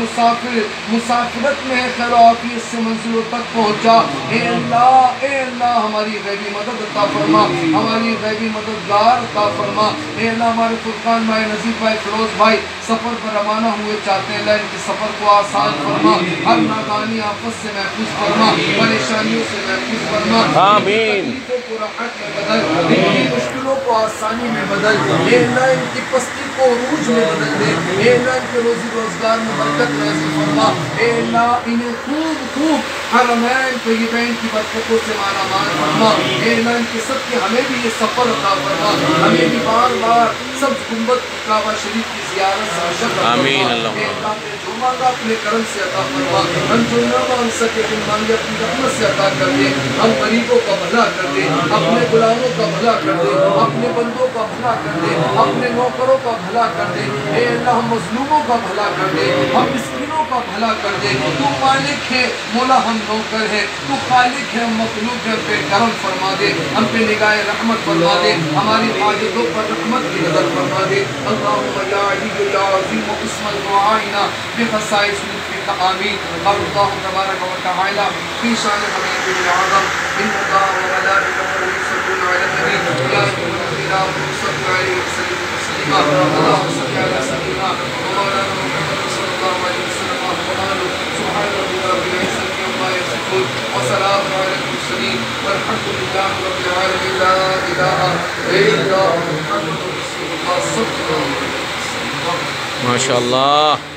مسافرت میں خیر و عافیت سے منزلوں تک پہنچا اے اللہ ہماری غیبی مدد عطا فرما ہماری غیبی مددگار عطا فرما اے اللہ ہمارے فرقان بھائی نذیر بھائی فیروز بھائی سفر پر روانہ ہوئے چاہتے ہیں اللہ ان کے سفر کو آسان فرما ہر نادانی آفت سے محفوظ فرما پریشانیوں سے محفوظ فرما آمین تکلیفوں کو راحت میں بدل ان کی مشکلوں کو آسانی میں بدل اے اللہ ان کی پستی کو عروج میں بدل دے اے اللہ ان کے روزی روزگار میں برکت نازل فرما اے اللہ انہیں خوب حرمین طیبین کی برکتوں سے مالا مال فرما اے اللہ ان کے سب کے ہمیں بھی یہ سفر عطا فرما ہمیں بھی بار بار سب گنبد کعبہ شریف کی زیارت سے مشرف آمین اللہ اے اللہ نے جو مانگا اپنے کرم سے عطا فرما ہم جو نہ مانگ سکے تم مانگے اپنی رحمت سے عطا کر دے ہم غریبوں کا بھلا کر دے اپنے غلاموں کا بھلا کر دے اپنے بندوں کا بھلا کر دے اپنے نوکروں کا بھلا کر دے اے اللہ ہم مظلوموں کا بھلا کر دے ہم مسکینوں کا بھلا کر دے تو مالک ہے مولا ہم نوکر ہے تو خالق ہے ہم مخلوق ہے ہم پہ کرم فرما دے ہم پہ نگاہ رحمت فرما دے ہماری حاجتوں پر رحمت کی نظر فرما دے اللہم یا علی یا عظیم اسم الدعائنا بخصائص لطفک آمین قال اللہ تبارک و تعالی فی شان حبیب العظم ان اللہ وملائکته یصلون علی النبی یا ایھا الذین آمنوا صلوا علیہ وسلموا تسلیما اللهم صل علی سیدنا ومولانا محمد صلی اللہ علیہ وسلم وآلہ سبحان ربک رب العزة عما یصفون وسلام علی المرسلین والحمد للہ رب العالمین لا الہ الا اللہ محمد رسول اللہ صلی اللہ علیہ وسلم ماشاءاللہ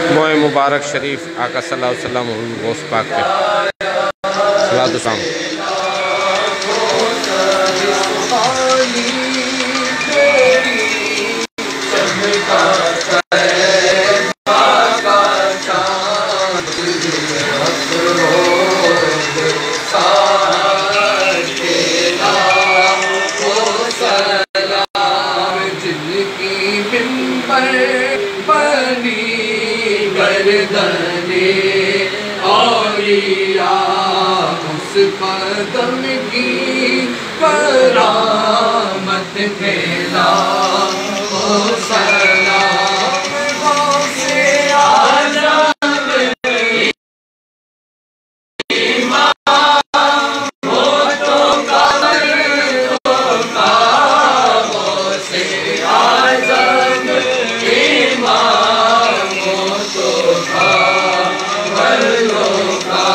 موئے مبارک شریف آقا صلی اللہ علیہ وسلم غوث پاک پہ صلاۃ و سلام قدم کی کرامت پھیلا وہ سلام غوث اعظم امام وہ تو قبر کا غوث اعظم امام وہ تو قبر کا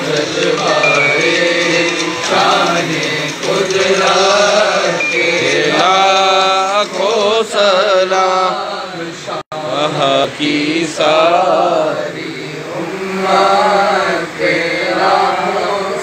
جذبہ کی ساری امت تیرا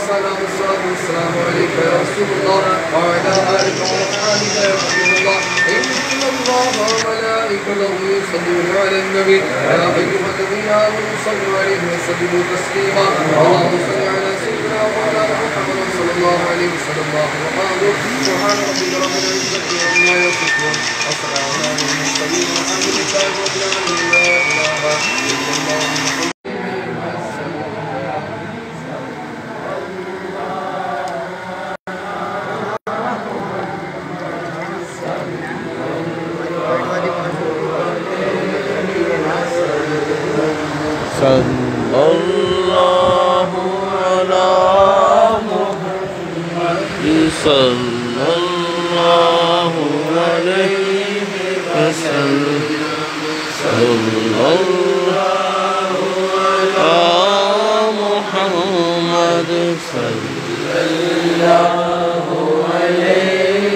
سلام السلام علیکم یا رسول اللہ وعلی آلہ وصحبہ یا رسول اللہ ان اللہ وملائکتہ یصلون علی النبی یا ایھا الذین آمنوا صلوا علیہ وسلموا تسلیما اللهم صل علی سیدنا مولانا محمد صلی اللہ علیہ وسلم سبحان ربك رب العزة عما يصفون وسلام على المرسلين والحمد لله رب العالمين لا إله إلا الله محمد صلی اللہ علی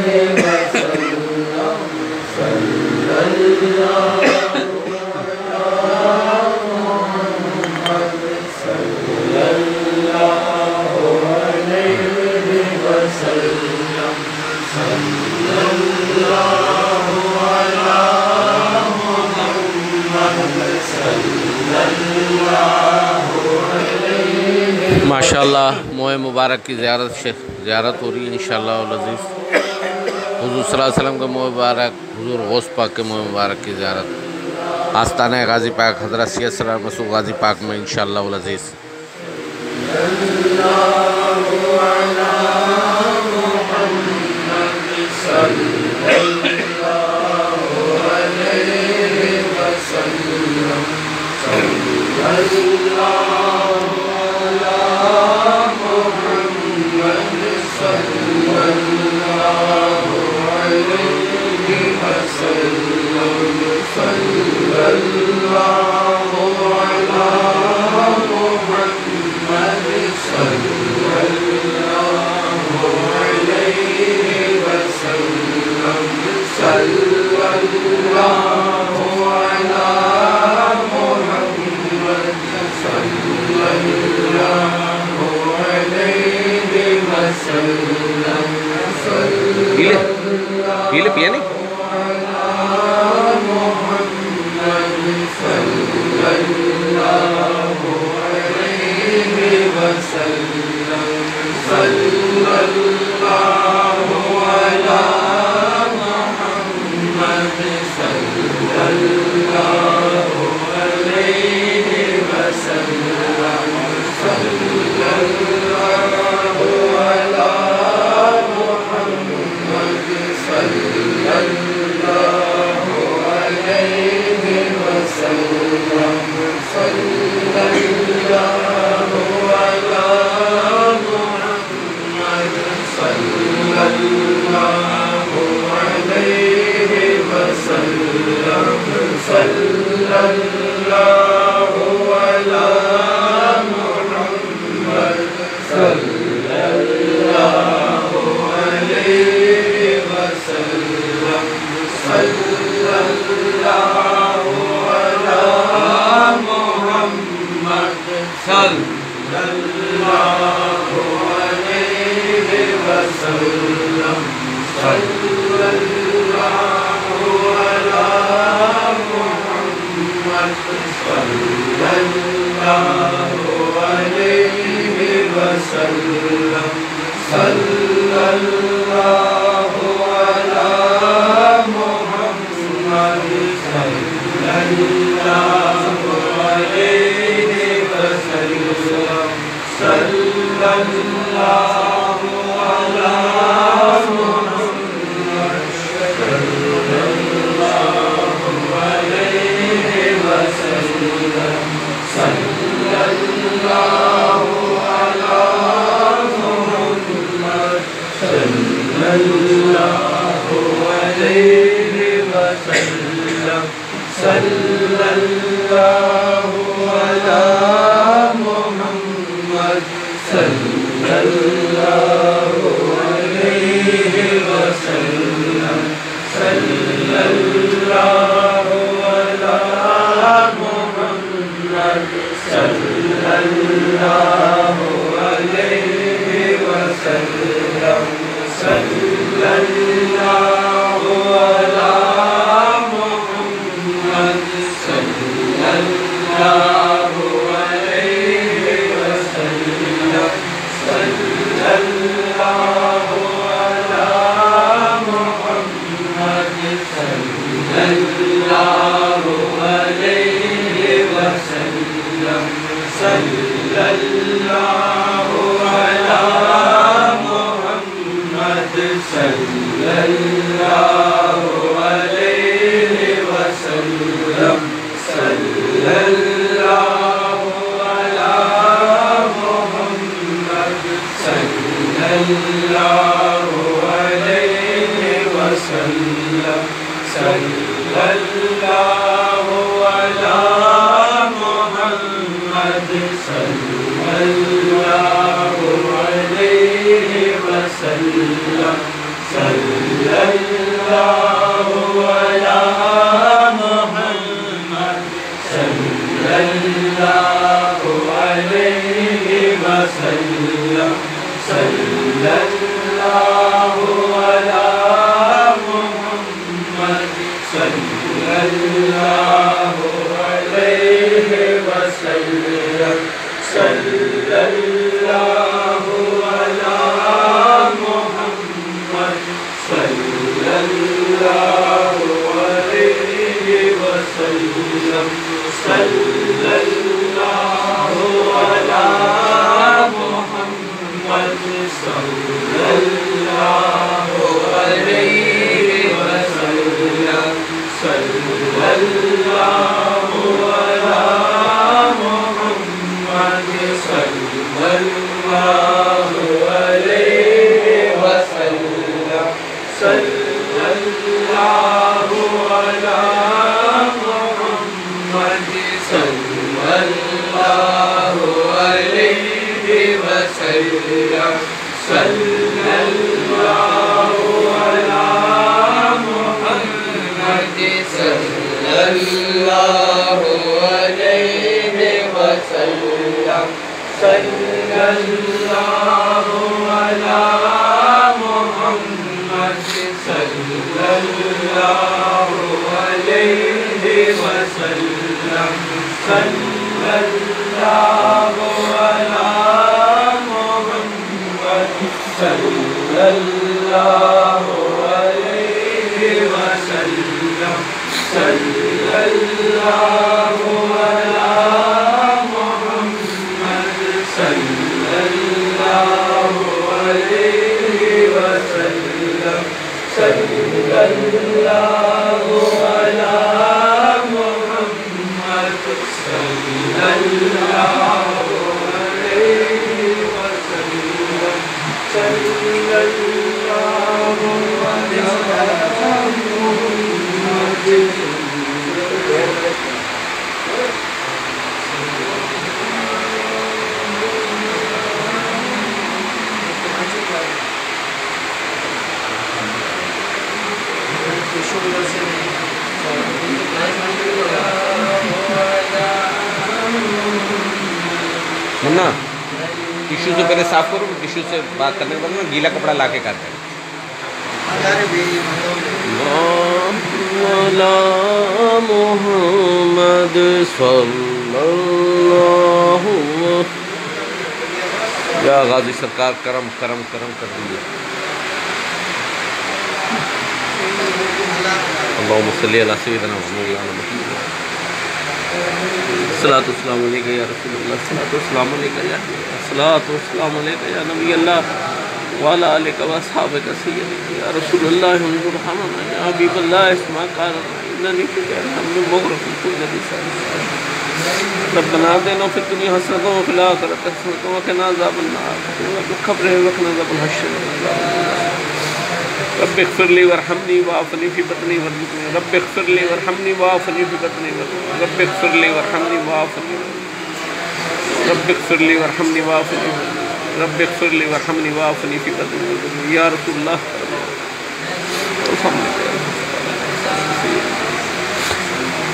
محمد صلی اللہ علیہ وسلم صلی اللہ علی محمد صلی اللہ علیہ وسلم صلی اللہ ماشاءاللہ موئے مبارک کی زیارت ہو رہی ہے انشاءاللہ العزیز۔ حضور صلی اللہ علیہ وسلم کا موئے مبارک، حضور غوث پاک کے موئے مبارک کی زیارت آستانہ غازی پاک حضرت سید سرور مسعود غازی پاک میں انشاءاللہ العزیز۔ پیلے پیے نہیں صلی اللہ صلی اللہ علیہ وسلم صلی اللہ علی محمد صلی اللہ علیہ وسلم صلی اللہ علی محمد صلی اللہ علیہ وسلم صلی اللہ علی محمد صلی اللہ علیہ وسلم صلی اللہ علی محمد صلی اللہ علیہ وسلم صلی اللہ علی محمد صلی اللہ علیہ وسلم صلی اللہ علی محمد صلی اللہ علیہ وسلم صلی اللہ علی محمد صلی اللہ علیہ وسلم صلی اللہ علی محمد صلی اللہ علیہ وسلم صلی اللہ علی محمد صلی اللہ علیہ وسلم صلی اللہ علی محمد صلی اللہ علیہ وسلم صلی اللہ علی محمد صلی اللہ علیہ وسلم صلی اللہ علی محمد صلی اللہ علیہ وسلم صلی اللہ منا ٹیشو سے پہلے صاف کرو، ٹیشو سے بات کرنے کے بعد نا گیلا کپڑا لا کے کاٹیں. محمد صلی اللہ یا غازی سرکار کرم کرم کرم کر دیجیے. اللہم صلی علی سیدنا محمد الصلاۃ والسلام علیکہ یا رسول اللہ، الصلاۃ والسلام علیکہ یا الصلاۃ والسلام علیکہ یا نبی اللہ وعلی آلک و اصحابک سیدی یا رسول اللہ انظر حمنا یا حبیب اللہ اسمع قارنا اننی فی الحمد مغرق فی الذی ربنا آتنا فی الدنیا حسنۃ وفی الآخرۃ حسنۃ وقنا عذاب النار بالقبر وقنا عذاب الحشر. رب اغفر لی وارحمنی وعافنی فی بطنی وارزقنی. رب اغفر لی وارحمنی وعافنی فی بطنی وارزقنی. رب اغفر لی وارحمنی وعافنی. رب اغفر لی وارحمنی وعافنی. رب اغفر لی وارحمنی وعافنی فی بطنی وارزقنی. یا رسول اللہ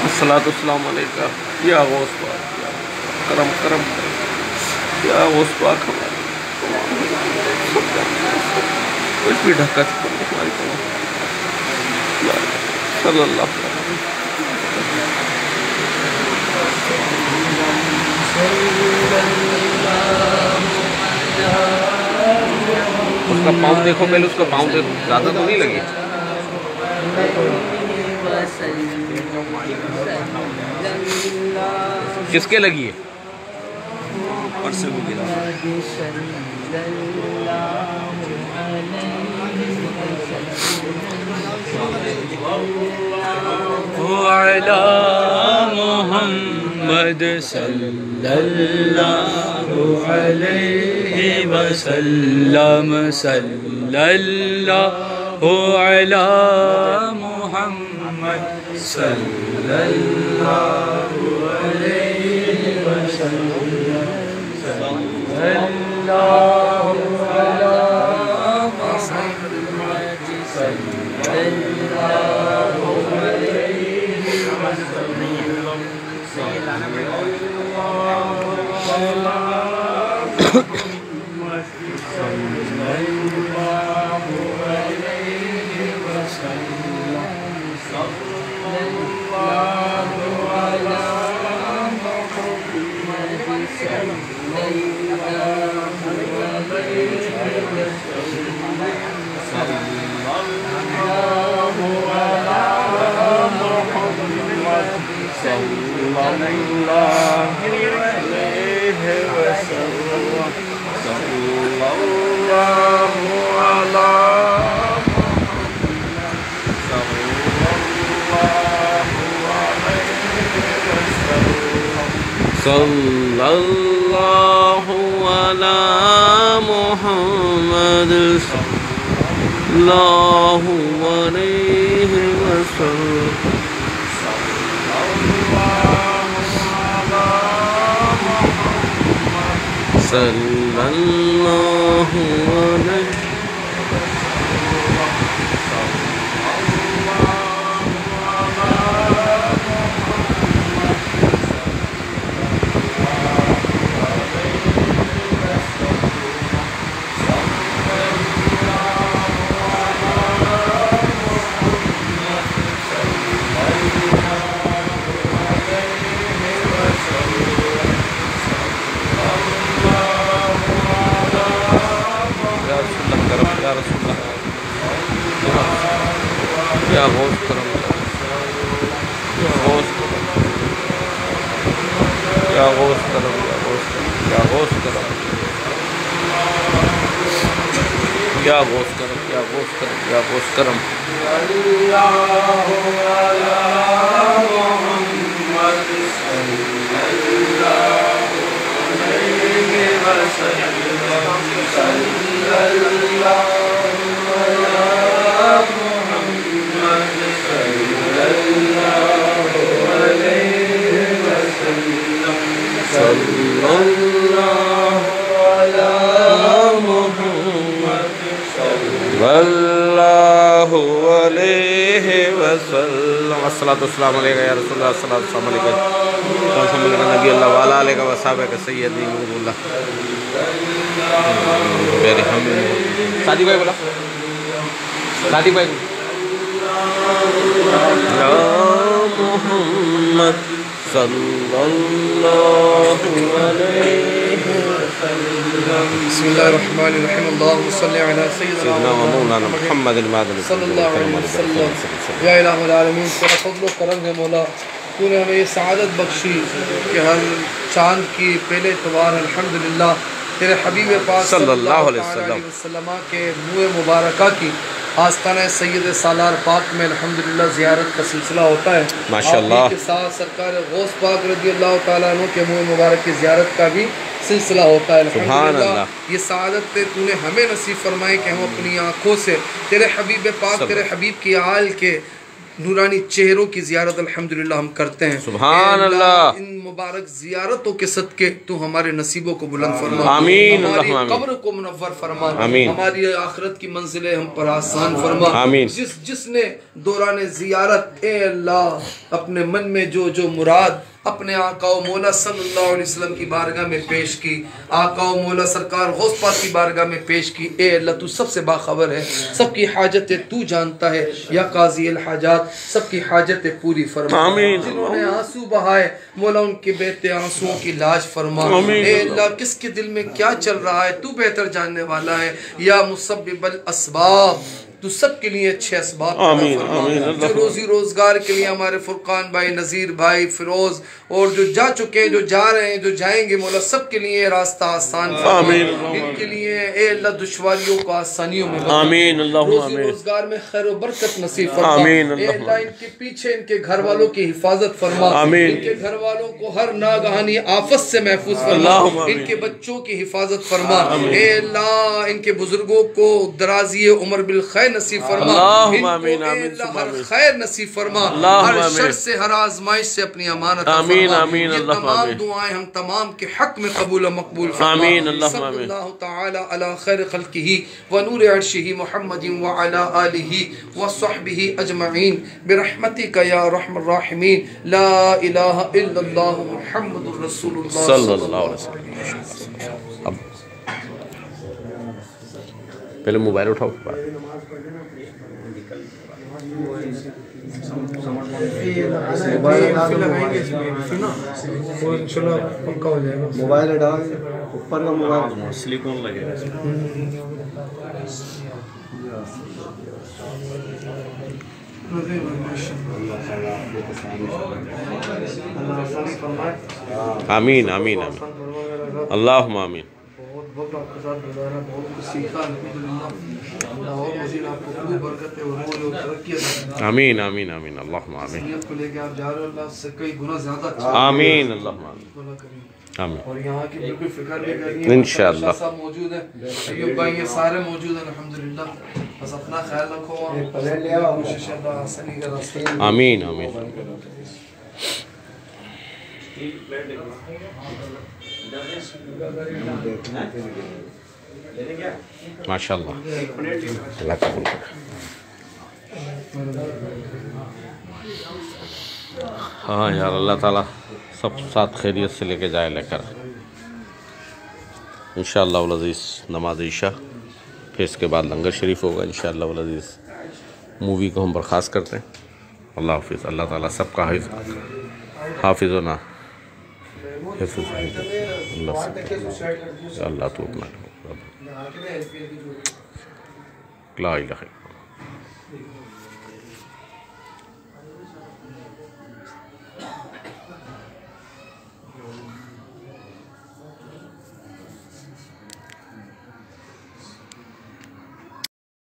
الصلاۃ والسلام علیکہ یا غوث پاک کرم کرم یا غوث پاک ہمارے کچھ بھی ڈھکا چکا ہماری تمام صلی اللہ علیہ وسلم. اس کا پاؤں دیکھو پہلے، اس کا پاؤں دیکھو، زیادہ تو نہیں لگی. کس کے لگی ہے؟ اوپر سے وہ گرا. وعلی محمد صلی اللہ علیہ وسلم صلی اللہ علی محمد صلی اللہ علیہ وسلم صلی اللہ علی محمد صلی اللہ علیہ صلی اللہ علی محمد صلی اللہ علیہ وسلم صلی اللہ علیہ یا غوث کرم یا غوث کرم یا غوث کرم یا غوث کرم یا غوث کرم یا غوث کرم یا غوث واللہ علیہ وسلم الصلاۃ والسلام علیکہ یا رسول اللہ الصلاۃ والسلام علیکہ نبی اللہ وعلی آلہ وصحبہ سیدی نور اللہ سادی بھائی بولا سادی بھائی یا محمد صلی اللہ علیہ بسم اللہ الرحمن الرحیم اللہم صلی علی سیدنا و مولانا محمد المعدن صلی اللہ علیہ وسلم یا الہ العالمین تیرا فضل و کرم ہے مولا تو نے ہمیں یہ سعادت بخشی کہ ہر چاند کی پہلے اتوار الحمدللہ تیرے حبیب پاک صلی اللہ علیہ وسلم کے منہ مبارکہ کی آستانہ سید سالار پاک میں الحمدللہ زیارت کا سلسلہ ہوتا ہے ماشاءاللہ آپ کے ساتھ سرکار غوث پاک رضی اللہ تعالیٰ عنہ کے منہ مبارک کی زیارت کا بھی سلسلہ ہوتا ہے الحمدللہ یہ سعادت تو نے ہمیں نصیب فرمائے کہ ہم اپنی آنکھوں سے تیرے حبیب پاک تیرے حبیب کی آل کے نورانی چہروں کی زیارت الحمدللہ ہم کرتے ہیں سبحان اللہ ان مبارک زیارتوں کے صدقے تو ہمارے نصیبوں کو بلند فرما آمین ہماری قبر کو منور فرما آمین ہماری آخرت کی منزلیں ہم پر آسان فرما آمین جس نے دوران زیارت اے اللہ اپنے من میں جو مراد اپنے آقا و مولا صلی اللہ علیہ وسلم کی بارگاہ میں پیش کی آقا و مولا سرکار غوث پاک کی بارگاہ میں پیش کی اے اللہ تو سب سے باخبر ہے سب کی حاجتیں تو جانتا ہے یا قاضی الحاجات سب کی حاجتیں پوری فرما آمین جنہوں نے آنسو بہائے مولا ان کے بیٹے آنسوؤں کی لاج فرما اے اللہ کس کے دل میں کیا چل رہا ہے تو بہتر جاننے والا ہے یا مسبب الاسباب تو سب کے لیے اچھے اسباب عطا آمین، فرما۔ آمین، جو اللہ روزی روزگار کے لیے ہمارے فرقان بھائی، نذیر بھائی، فیروز اور جو جا چکے ہیں، جو جا رہے ہیں، جو جائیں گے، مولا سب کے لیے راستہ آسان فرما۔ آمین، ان کے لیے اے اللہ دشواریوں کو آسانیوں میں بدل۔ آمین، اللہم روزی آمین۔ روزگار میں خیر و برکت نصیب فرما۔ آمین، اے اللہم اللہ ان کے پیچھے ان کے گھر والوں کی حفاظت فرما۔ آمین۔ ان کے گھر والوں کو ہر ناگہانی آفت سے محفوظ فرما۔ اللہم آمین۔ ان کے بچوں کی حفاظت فرما۔ اے اللہ ان کے بزرگوں کو درازی عمر بالخیر نصیب فرما۔ اللہم ان کو آمین، اے آمین، اللہ ثم ہر آمین۔ خیر نصیب فرما۔ اللہم ہر آمین۔ شر سے، ہر آزمائش سے اپنی امانت فرما۔ آمین، آمین، یہ اللہم تمام آمین۔ دعائیں ہم تمام کے حق میں قبول و مقبول فرما۔ آمین، اللہم صلی آمین۔ اللہ تعالی علی خیر خلقہ ونور عرشہ محمد وعلی آلہ وصحبہ اجمعین برحمتک یا ارحم الراحمین۔ لا الہ الا اللہ محمد رسول اللہ صلی اللہ علیہ وسلم۔ اب پہلے موبائل اٹھاؤ موبائل ہٹا اوپر کا موبائل سلیکون لگے آمین آمین آمین اللہم آمین بہت بہت آپ کے ساتھ گزارا، بہت کچھ سیکھا الحمدللہ۔ اللہ اور مزید آپ کو خوب برکت عمر و ترقی عطا فرمائے۔ آمین آمین آمین اللہم آمین نیت کو لے کے آپ جا رہے ہو، اللہ سے کئی گنا زیادہ اچھا آمین اللہم آمین اللہ کریم۔ آمین اور یہاں کی بالکل فکر بھی کرنی ہے۔ انشاءاللہ۔ شاہ صاحب موجود ہیں، ایوب بھائی یہ سارے موجود ہیں الحمدللہ۔ بس اپنا خیال رکھو، کوشش اللہ آسانی کا راستہ۔ آمین آمین ماشاءاللہ اللہ قبول کرے۔ ہاں یار اللہ تعالیٰ سب ساتھ خیریت سے لے کے جائے لے کر انشاءاللہ العزیز نماز عشاء، پھر اس کے بعد لنگر شریف ہوگا انشاءاللہ العزیز۔ مووی کو ہم برخاست کرتے ہیں۔ اللہ حافظ۔ اللہ تعالیٰ سب کا حافظ ہونا حفظ اللہ سے اللہ تو اپنا لا الہ الا اللہ